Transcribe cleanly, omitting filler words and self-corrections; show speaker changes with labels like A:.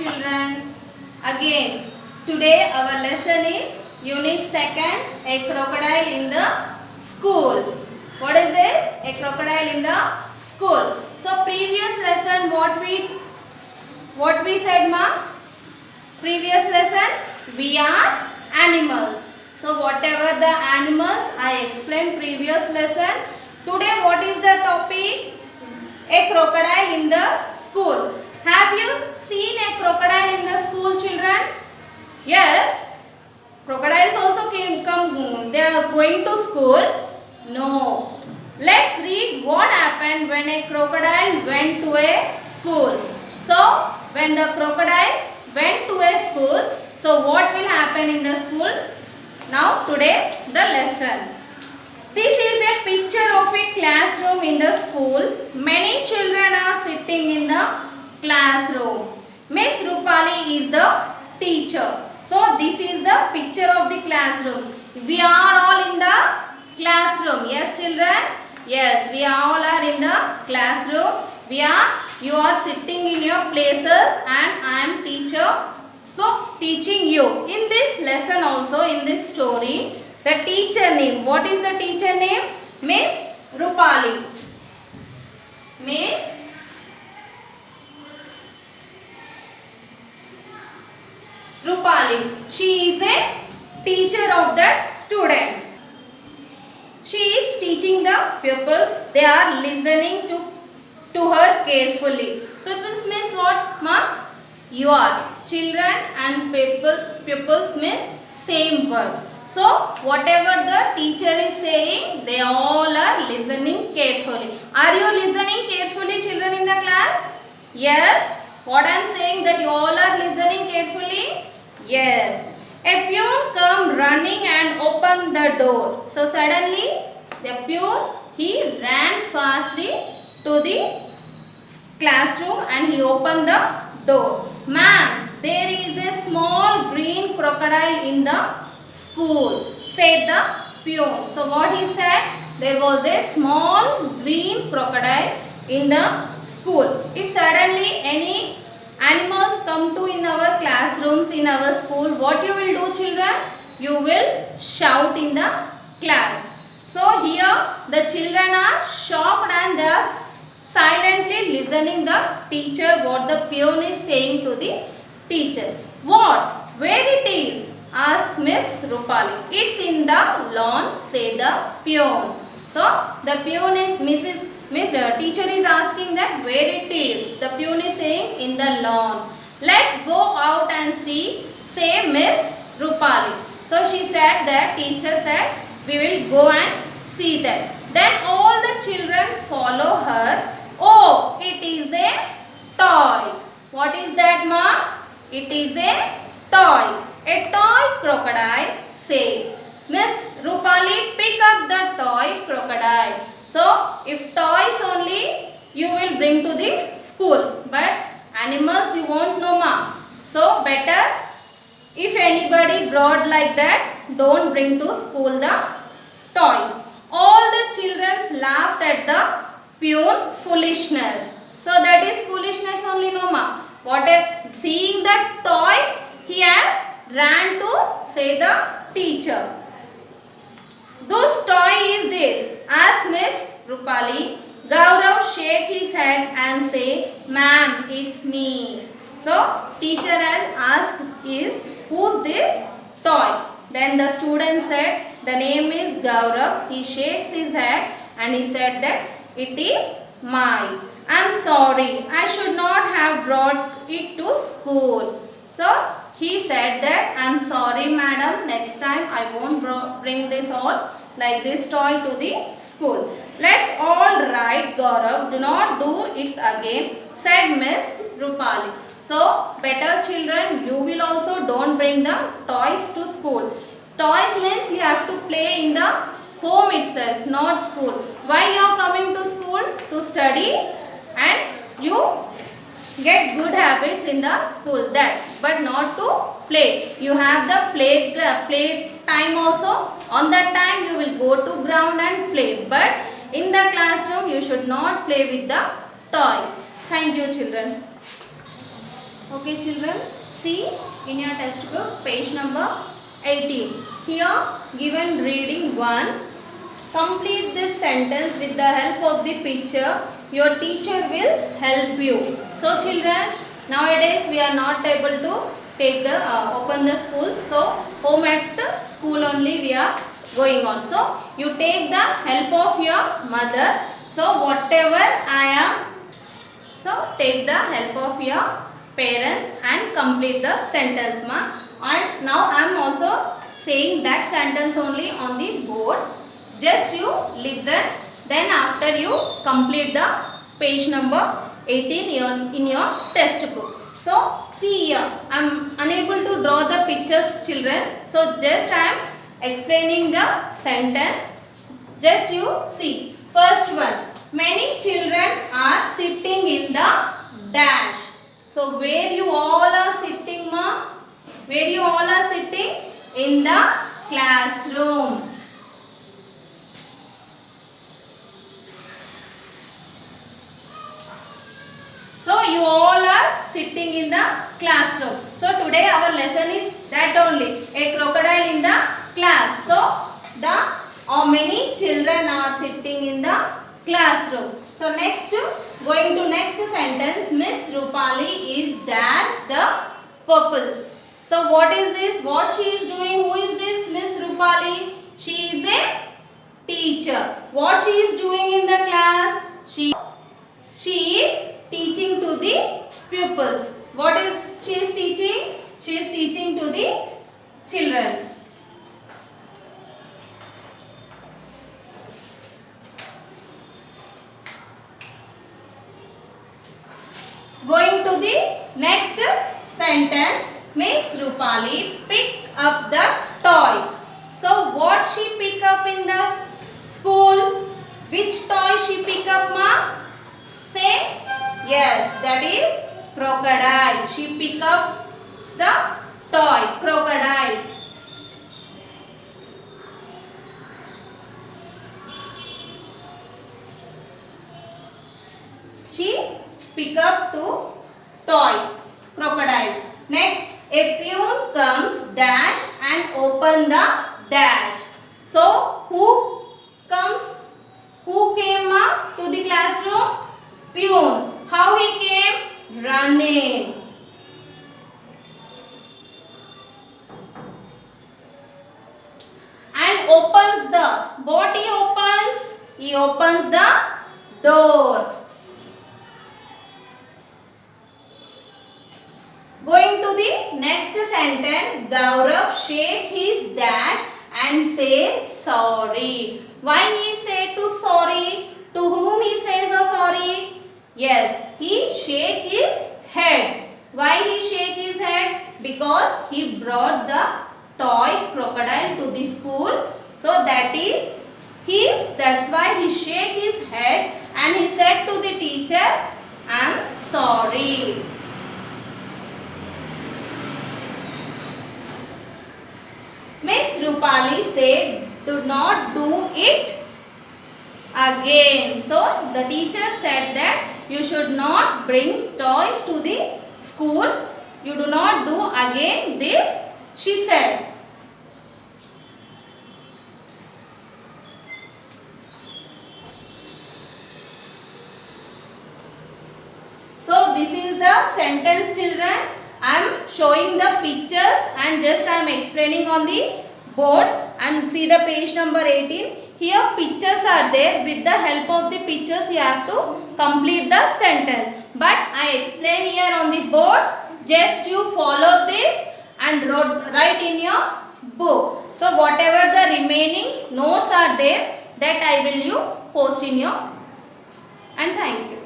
A: children. Again, today our lesson is Unit 2nd, a crocodile in the school. What is this? A crocodile in the school. So previous lesson what we said, ma? Previous lesson we are animals. So whatever the animals I explained previous lesson. Today what is the topic? A crocodile in the school. Have you seen a crocodile in the school, children? Yes. Crocodiles also come. They are going to school. No. Let's read what happened when a crocodile went to a school. So when the crocodile went to a school, so what will happen in the school? Now today the lesson. This is a picture of a classroom in the school. Many children are sitting in the classroom. Miss Rupali is the teacher. So this is the picture of the classroom. We are all in the classroom. Yes, children? Yes, we all are in the classroom. You are sitting in your places and I am teacher. So teaching you. In this lesson also, in this story, the teacher name. What is the teacher name? Miss Rupali. Miss Rupali. She is a teacher of that student. She is teaching the pupils. They are listening to her carefully. Pupils means what, ma? You are. Children and pupils mean same word. So, whatever the teacher is saying, they all are listening carefully. Are you listening carefully, children, in the class? Yes. What I am saying, that you all are listening carefully? Yes. A peon come running and open the door. So, suddenly, the peon, he ran fastly to the classroom and he opened the door. Ma'am, there is a small green crocodile in the school, said the peon. So what he said, there was a small green crocodile in the school. If suddenly any animals come to in our classrooms, in our school, what you will do, children? You will shout in the class. So here the children are shocked and they are silently listening the teacher, what the peon is saying to the teacher. What? Where it is? Asked Miss Rupali. It's in the lawn, say the peon. So the peon is teacher is asking that where it is. The peon is saying in the lawn. Let's go out and see, say Miss Rupali. So she said that teacher said we will go and see that. Then all the children follow her. Oh, it is a toy. What is that, ma? It is a toy. A toy crocodile, say. Miss Rupali, pick up the toy crocodile. So, if toys only you will bring to the school, but animals you won't know, ma. So, better if anybody brought like that, don't bring to school the toys. All the children laughed at the peon foolishness. So, that is foolishness only, no, ma. Seeing the toy, he has ran to say the teacher. Whose toy is this? Asked Miss Rupali. Gaurav shake his head and say, ma'am, it's me. So, teacher has asked who's this toy? Then the student said, the name is Gaurav. He shakes his head and he said that it is mine. I'm sorry, I should not have brought it to school. So, he said that, I'm sorry madam, next time I won't bring this all like this toy to the school. Let's all right, Gaurav, do not do it again, said Miss Rupali. So, better children, you will also don't bring the toys to school. Toys means you have to play in the home itself, not school. Why you are coming to school? To study and you get good habits in the school, that, but not to play. You have the play time also. On that time you will go to ground and play, but in the classroom you should not play with the toy. Thank you, children. Okay children, see in your textbook page number 18. Here given reading 1. Complete this sentence with the help of the picture. Your teacher will help you. So children, nowadays we are not able to take the open the school. So home at the school only we are going on. So you take the help of your mother. So whatever I am, so take the help of your parents and complete the sentence ma. And now I am also saying that sentence only on the board. Just you listen, then after you complete the page number 18 in your textbook. So see here, I am unable to draw the pictures children. So just I am explaining the sentence. Just you see. First one, many children are sitting in the dash. So where you all are sitting ma? Where you all are sitting? In the classroom. So you all are sitting in the classroom. So today our lesson is that only, a crocodile in the class. So many children are sitting in the classroom. So next, going to next sentence, Miss Rupali is dash the purple. So what is this? What she is doing? Who is this Miss Rupali? She is a teacher. What she is doing in the class? She is teaching to the pupils. What is she is teaching? She is teaching to the children. Going to the next sentence, Miss Rupali pick up the toy. So what she pick up in the school? Which toy she pick up ma? Say yes, that is crocodile. She pick up the toy crocodile. She pick up to toy crocodile. Next, a peon comes dash and open the dash. So who comes? Who came up to the classroom? Peon. How he came? Running. And opens the. What he opens? He opens the door. Going to the next sentence, Gaurav shake his dash and say sorry. Why he say to sorry? To whom he says a sorry? Yes, he shake his head. Why he shake his head? Because he brought the toy crocodile to the school. So that is that's why he shake his head and he said to the teacher, I am sorry. Miss Rupali said, do not do it again. So the teacher said that you should not bring toys to the school. You do not do again this, she said. So this is the sentence children. I am showing the pictures and just I am explaining on the board, and see the page number 18. Here pictures are there. With the help of the pictures you have to complete the sentence. But I explain here on the board. Just you follow this and write in your book. So whatever the remaining notes are there, that I will you post in your, and thank you.